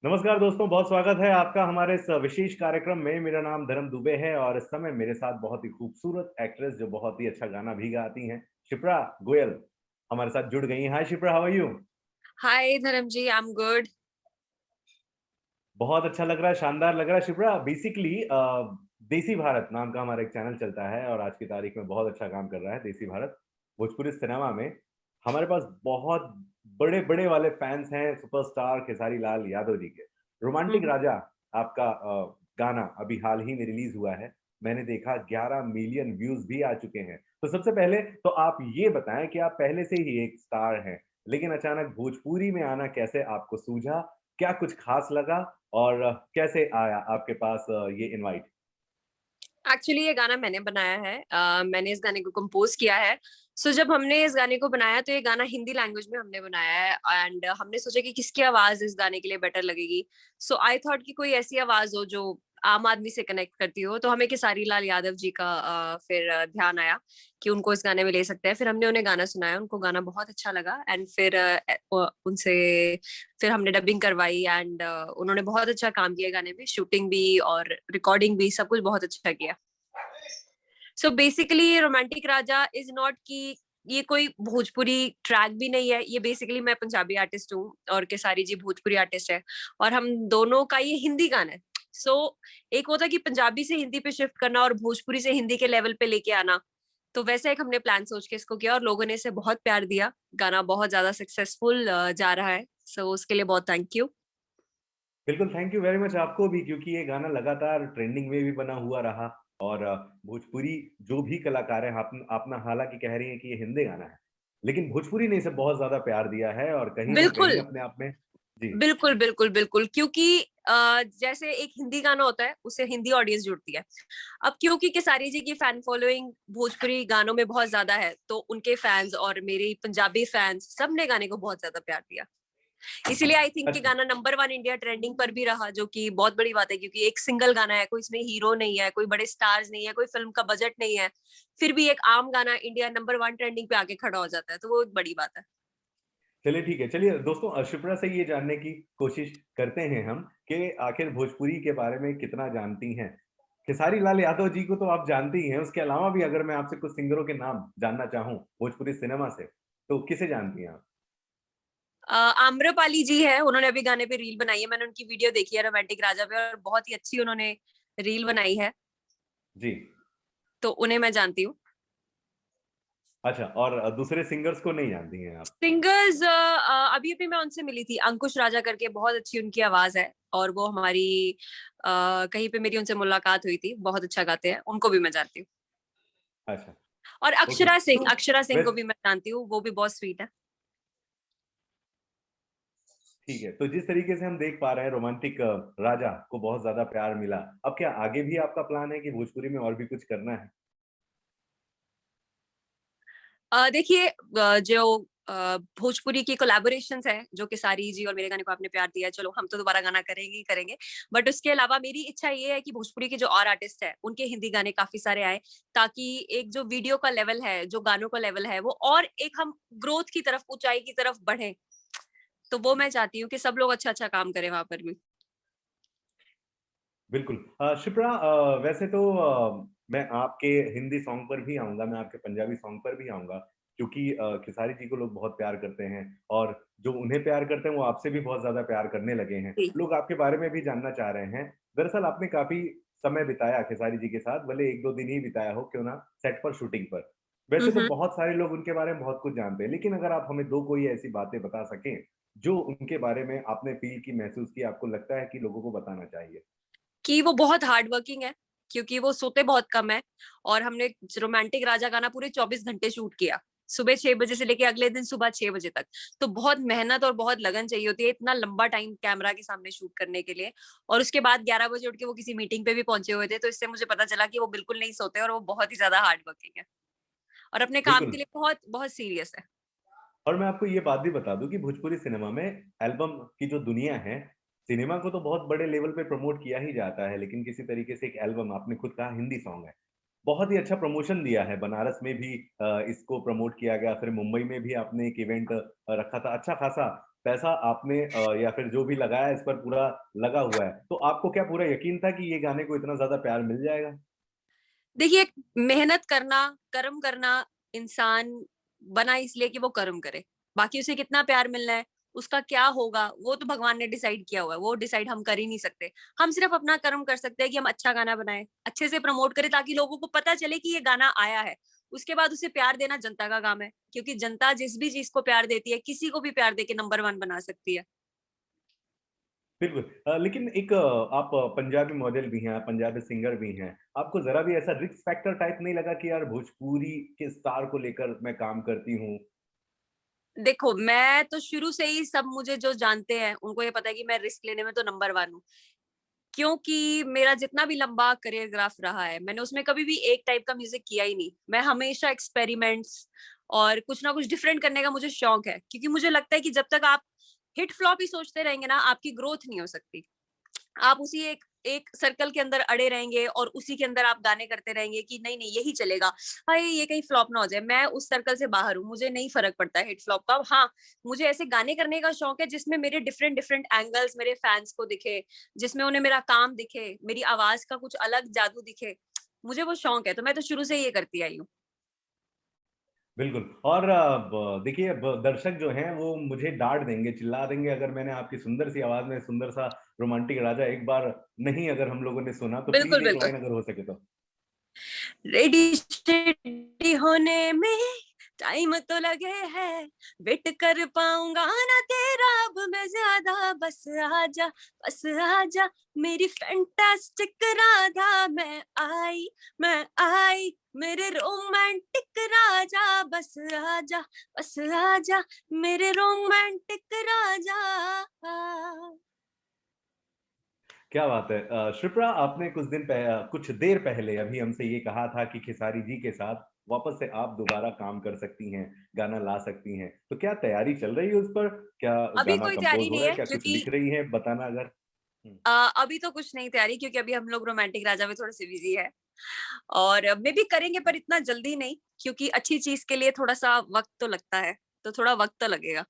नमस्कार दोस्तों, बहुत स्वागत है आपका हमारे इस विशेष कार्यक्रम में। मेरा नाम धर्म दुबे है और इस समय मेरे साथ बहुत ही खूबसूरत एक्ट्रेस जो बहुत ही अच्छा गाना भी गाती हैं, शिप्रा गोयल हमारे साथ जुड़ गई हैं। हाय शिप्रा, हाउ आर यू? हाय धर्म जी, आई एम गुड। बहुत अच्छा लग रहा है, शानदार लग रहा है शिप्रा। बेसिकली देसी भारत नाम का हमारा एक चैनल चलता है और आज की तारीख में बहुत अच्छा काम कर रहा है देसी भारत। भोजपुरी सिनेमा में हमारे पास बहुत बड़े-बड़े वाले फैन्स हैं सुपरस्टार खेसारी लाल यादव जी के। रोमांटिक हुँ। राजा आपका गाना अभी हाल ही में रिलीज़ हुआ है। मैंने देखा 11 मिलियन व्यूज़ भी आ चुके हैं। तो सबसे पहले तो आप ये बताएँ कि आप पहले से ही एक स्टार हैं, लेकिन अचानक भोजपुरी में आना कैसे आपको सूझा? क्या कुछ खास लगा और कैसे आया आपके पास ये इनवाइट? एक्चुअली ये गाना मैंने बनाया है। मैंने इस गाने को कंपोज़ किया है। सो जब हमने इस गाने को बनाया तो ये गाना हिंदी लैंग्वेज में हमने बनाया है एंड हमने सोचा कि किसकी आवाज़ इस गाने के लिए बेटर लगेगी। सो आई थॉट कि कोई ऐसी आवाज़ हो जो आम आदमी से कनेक्ट करती हो, तो हमें खेसारी लाल यादव जी का फिर ध्यान आया कि उनको इस गाने में ले सकते हैं। फिर हमने उन्हें गाना सुनाया, उनको गाना बहुत अच्छा लगा एंड फिर उनसे फिर हमने डबिंग करवाई एंड उन्होंने बहुत अच्छा काम किया गाने में, शूटिंग भी और रिकॉर्डिंग भी सब कुछ बहुत अच्छा किया। So basically romantic Raja is not कि ये कोई भोजपुरी ट्रैक भी नहीं है, ये बेसिकली मैं पंजाबी आर्टिस्ट हूँ और केसारी जी भोजपुरी आर्टिस्ट है और हम दोनों का ये हिंदी गाना है। सो एक होता है कि पंजाबी से हिंदी पे शिफ्ट करना और भोजपुरी से हिंदी के लेवल पे लेके आना। तो वैसे एक हमने प्लान सोच के इसको किया और लोगों ने इसे बहुत प्यार दिया। गाना बहुत ज्यादा सक्सेसफुल जा रहा है। सो उसके लिए बहुत थैंक यू। बिल्कुल, थैंक यू वेरी मच आपको भी, क्योंकि ये गाना लगातार ट्रेंडिंग में भी बना हुआ रहा और भोजपुरी जो भी कलाकार हैं, आप ना हालाँकि कह रही हैं कि ये हिंदी गाना है, लेकिन भोजपुरी ने इसे बहुत ज़्यादा प्यार दिया है और कहीं न कहीं बिल्कुल। अपने आप में जी। बिल्कुल, बिल्कुल, बिल्कुल, क्योंकि जैसे एक हिंदी गाना होता है, उससे हिंदी ऑडियंस जुड़ती है। अब क्योंकि खेसारी जी की फैन फॉलोइंग भोजपुरी गानों में बहुत ज़्यादा है, तो उनके फैन्स और मेरे पंजाबी फैन्स सब ने गाने को बहुत ज़्यादा प्यार दिया। इसीलिए आई थिंक कि अच्छा। गाना नंबर 1 इंडिया ट्रेंडिंग पर भी रहा, जो कि बहुत बड़ी बात है क्योंकि एक सिंगल गाना है, कोई इसमें हीरो नहीं है, कोई बड़े स्टार्स नहीं है, कोई फ़िल्म का बजट नहीं है। फिर भी एक आम गाना इंडिया नंबर 1 ट्रेंडिंग पे आके खड़ा हो जाता है, तो वो एक बड़ी बात है। चलिए ठीक है। चलिए दोस्तों, शिप्रा से ये जानने की कोशिश करते हैं हम कि आखिर भोजपुरी के बारे में कितना जानती हैं? खेसारी लाल यादव जी को तो आप जानती ही हैं, उसके अलावा भी अगर मैं आपसे कुछ सिंगरों के नाम जानना चाहूँ भोजपुरी सिनेमा से, तो किसे जानती हैं आप? आम्रपाली जी है, उन्होंने अभी गाने पे रील बनाई है, मैंने उनकी वीडियो देखी है रोमांटिक राजा पे और बहुत ही अच्छी उन्होंने रील बनाई है, जी। तो उन्हें मैं जानती हूँ। अच्छा, और दूसरे सिंगर्स को नहीं जानती हैं आप? सिंगर्स अभी-अभी मैं उनसे मिली थी, अंकुश राजा करके बहुत अच्छी उनकी आवाज़ है और वो हमारी कहीं पे मेरी उनसे मुलाकात हुई थी, बहुत अच्छा गाते हैं, उनको भी मैं जानती हूँ। अच्छा, और ओके। तो अक्षरा सिंह को वैस भी मैं जानती हूँ, वो भी बहुत स्वीट है। ठीक है, तो जिस तरीके से हम देख पा रहे हैं रोमांटिक राजा को बहुत ज़्यादा प्यार मिला। अब क्या आगे भी आपका प्लान है कि भोजपुरी में और भी कुछ करना है? देखिए जो भोजपुरी की कोलैबोरेशंस हैं, जो केसारी जी और मेरे गाने को आपने प्यार दिया है, चलो हम तो दोबारा गाना करेंगे ही करेंगे। बट उसके अलावा मेरी इच्छा ये है कि भोजपुरी के जो और आर्टिस्ट हैं, उनके हिंदी गाने काफ़ी सारे आएँ, ताकि एक जो वीडियो का लेवल है, जो गानों का लेवल है, वो और एक हम ग्रोथ की तरफ, ऊँचाई की तरफ बढ़ें। तो वो मैं चाहती हूँ कि सब लोग अच्छा-अच्छा काम करें वहाँ पर भी। बिल्कुल। शिप्रा, वैसे तो मैं आपके हिंदी सॉन्ग पर भी आऊँगा, मैं आपके पंजाबी सॉन्ग पर भी आऊँगा, क्योंकि खेसारी जी को लोग बहुत प्यार करते हैं और जो उन्हें प्यार करते हैं, वो आपसे भी बहुत ज़्यादा प्यार करने लगे हैं। जी। लोग आपके बारे में भी जानना चाह रहे हैं। दरअसल आपने काफ़ी समय बिताया खेसारी जी के साथ, भले 1-2 दिन ही बिताया हो, क्यों ना, सेट पर शूटिंग पर। हुँ, वैसे तो हुँ। बहुत सारे लोग उनके बारे में बहुत कुछ जानते हैं, लेकिन अगर आप हमें 2 कोई ऐसी बातें बता सकें, जो उनके बारे में आपने फ़ील की, महसूस की, आपको लगता है कि लोगों को बताना चाहिए? कि वो बहुत हार्ड वर्किंग है, क्योंकि वो सोते बहुत कम है और हमने रोमांटिक राजा गाना पूरे 24 घंटे शूट किया। सुबह 6 बजे से लेके अगले दिन सुबह 6 बजे तक। तो बहुत मेहनत और बहुत लगन चाहिए होती है, इतना लंबा टाइम कैमरा के सामने शूट करने के लिए और उसके बाद 11 बजे उठ के वो किसी मीटिंग पे भी पहुँचे हुए थे, तो इससे मुझे पता चला कि वो बिल्कुल नहीं सोते और वो बहुत ही ज़्यादा हार्ड वर्किंग है और अपने काम बिल्कुल। के लिए बहुत, बहुत सीरियस है। और मैं आपको ये बात भी बता दूँ कि भोजपुरी सिनेमा में एल्बम की जो दुनिया है, सिनेमा को तो बहुत बड़े लेवल पे प्रमोट किया ही जाता है, लेकिन किसी तरीके से एक एल्बम, आपने खुद कहा हिंदी सॉन्ग है। बहुत ही अच्छा प्रमोशन दिया है, बनारस में भी इसको प्रमोट किया गया, फिर मुंबई में भी आपने एक इवेंट रखा था, अच्छा खासा पैसा आपने या फिर जो भी लगाया इस पर पूरा लगा हुआ है, तो आपको क्या पूरा यकीन था कि ये गाने को इतना ज़्यादा प्यार मिल जाएगा? देखिए, मेहनत करना, कर्म करना, इंसान बना इसलिए कि वो कर्म करे। बाकी उसे कितना प्यार मिलना है, उसका क्या होगा, वो तो भगवान ने डिसाइड किया हुआ है, वो डिसाइड हम कर ही नहीं सकते। हम सिर्फ़ अपना कर्म कर सकते हैं कि हम अच्छा गाना बनाएँ, अच्छे से प्रमोट करें ताकि लोगों को पता चले कि ये गाना आया है। उसके बाद उसे प्यार देना जनता का काम है, क्योंकि जनता जिस भी चीज़ को प्यार देती है, किसी को भी प्यार देके नंबर 1 बना सकती है। बिल्कुल लेकिन एक आप पंजाबी मॉडल भी हैं, आप पंजाबी सिंगर भी हैं। आपको ज़रा भी ऐसा रिस्क फैक्टर टाइप नहीं लगा कि यार भोजपुरी के स्टार को लेकर मैं काम करती हूँ? देखो, मैं तो शुरू से ही सब मुझे जो जानते हैं, उनको ये पता है कि मैं रिस्क लेने में तो नंबर 1 हूँ। क्योंकि मेरा जितना भी लंबा करियर ग्राफ रहा है, मैंने उसमें कभी भी एक टाइप का म्यूज़िक किया ही नहीं। मैं हमेशा एक्सपेरिमेंट्स और कुछ ना कुछ डिफरेंट करने का मुझे शौक है, क्योंकि मुझे लगता है कि जब तक आप हिट फ्लॉप ही सोचते रहेंगे ना, आपकी ग्रोथ नहीं हो सकती। आप उसी एक एक सर्कल के अंदर अड़े रहेंगे और उसी के अंदर आप गाने करते रहेंगे कि नहीं नहीं यही चलेगा। हाय ये कहीं फ्लॉप ना हो जाए। मैं उस सर्कल से बाहर हूँ, मुझे नहीं फर्क पड़ता है हिट फ्लॉप का। हाँ, मुझे ऐसे गाने करने का शौक है जिसमें मेरे डिफरेंट डिफरेंट एंगल्स मेरे फैंस को दिखे, जिसमें उन्हें मेरा काम दिखे, मेरी आवाज का कुछ अलग जादू दिखे। मुझे वो शौक है, तो मैं तो शुरू से ही ये करती आई हूँ। बिल्कुल और ब देखिए ब दर्शक जो हैं वो मुझे डाँट देंगे, चिल्ला देंगे अगर मैंने आपकी सुंदर सी आवाज़ में सुंदर सा रोमांटिक राजा एक बार नहीं अगर हम लोगों ने सुना, तो बिल्कुल प्लीज़ एक बिल्कुल। लाइन अगर हो सके तो? रेडी स्टेडी होने में टाइम तो लगे है, वेट कर पाऊंगा ना तेरा अब मैं ज्यादा, बस आजा मेरी फैंटास्टिक राधा। मैं आई मेरे रोमांटिक राजा, बस आजा मेरे रोमांटिक राजा। क्या बात है! शिप्रा आपने कुछ देर पहले अभी हमसे ये कहा था कि खेसारी जी के साथ वापस से आप दोबारा काम कर सकती हैं, गाना ला सकती हैं। तो क्या तैयारी चल रही है उस पर? क्या अभी गाना कोई कंपोज़ तैयारी हो नहीं रहा है? है क्या कुछ क्योंकि लिख रही हैं? बताना अगर हुँ। अभी तो कुछ नहीं तैयारी, क्योंकि अभी हम लोग रोमांटिक राजा में थोड़े से बिजी है और मे बी करेंगे पर इतना जल्दी नहीं, क्योंकि अच्छी चीज के लिए थोड़ा सा वक्त तो लगता है, तो थोड़ा वक्त तो लगेगा।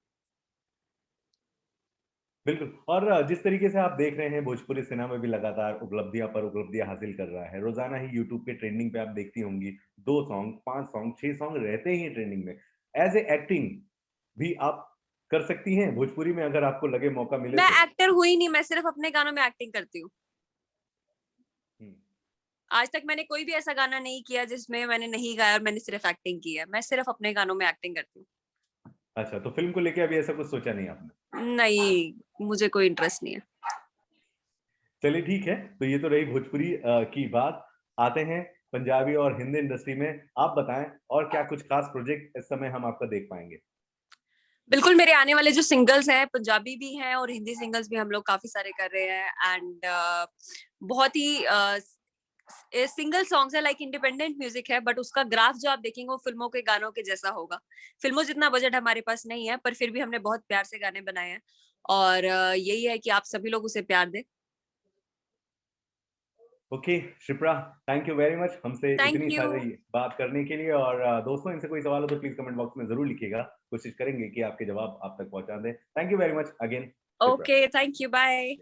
बिल्कुल और जिस तरीके से आप देख रहे हैं भोजपुरी सिनेमा भी लगातार उपलब्धियाँ पर उपलब्धियाँ हासिल कर रहा है। रोज़ाना ही यूट्यूब पे ट्रेंडिंग पे आप देखती होंगी 2 सॉन्ग, 5 सॉन्ग, 6 सॉन्ग रहते ही हैं ट्रेंडिंग में। ऐज़ ए एक्टिंग भी आप कर सकती हैं भोजपुरी में अगर आपको लगे मौका मिले मैं तो? एक्टर हुई नहीं, मैं सिर्फ अपने गानों में एक्टिंग करती हूँ। हुँ। आज तक मैंने कोई भी ऐसा गाना नहीं किया जिसमें मैंने नहीं गाया और मैंने सिर्फ एक्टिंग की है। मैं सिर्फ अपने गानों में एक्टिंग करती हूँ। अच्छा, तो फ़िल्म को लेके अभी ऐसा कुछ सोचा नहीं आपने? नहीं, मुझे कोई इंटरेस्ट नहीं है। चलिए ठीक है, तो ये तो रही भोजपुरी की बात। आते हैं पंजाबी और हिंदी इंडस्ट्री में। आप बताएँ और क्या कुछ खास प्रोजेक्ट इस समय हम आपका देख पाएँगे? बिल्कुल, मेरे आने वाले जो सिंगल्स हैं, पंजाबी भी हैं और हिंदी सिंगल्स भी हम लोग काफ़ी सारे कर रहे हैं एंड बहुत ही सिंगल सॉन्ग्स है, लाइक इंडिपेंडेंट म्यूजिक है, बट उसका ग्राफ जो आप देखेंगे वो फिल्मों के गानों के जैसा होगा। फिल्मों जितना बजट हमारे पास नहीं है, पर फिर भी हमने बहुत प्यार से गाने बनाए हैं और यही है कि आप सभी लोग उसे प्यार दें। Okay, Shipra thank you very much हमसे थैंक इतनी यू। सारी बात करने के लिए और दोस्तों इनसे कोई सवाल हो तो प्लीज़ कमेंट बॉक्स में ज़रूर लिखिएगा। कोशिश करेंगे कि आपके जवाब आप तक पहुँचा दें। Thank you very much again Shipra. Okay, thank you, bye.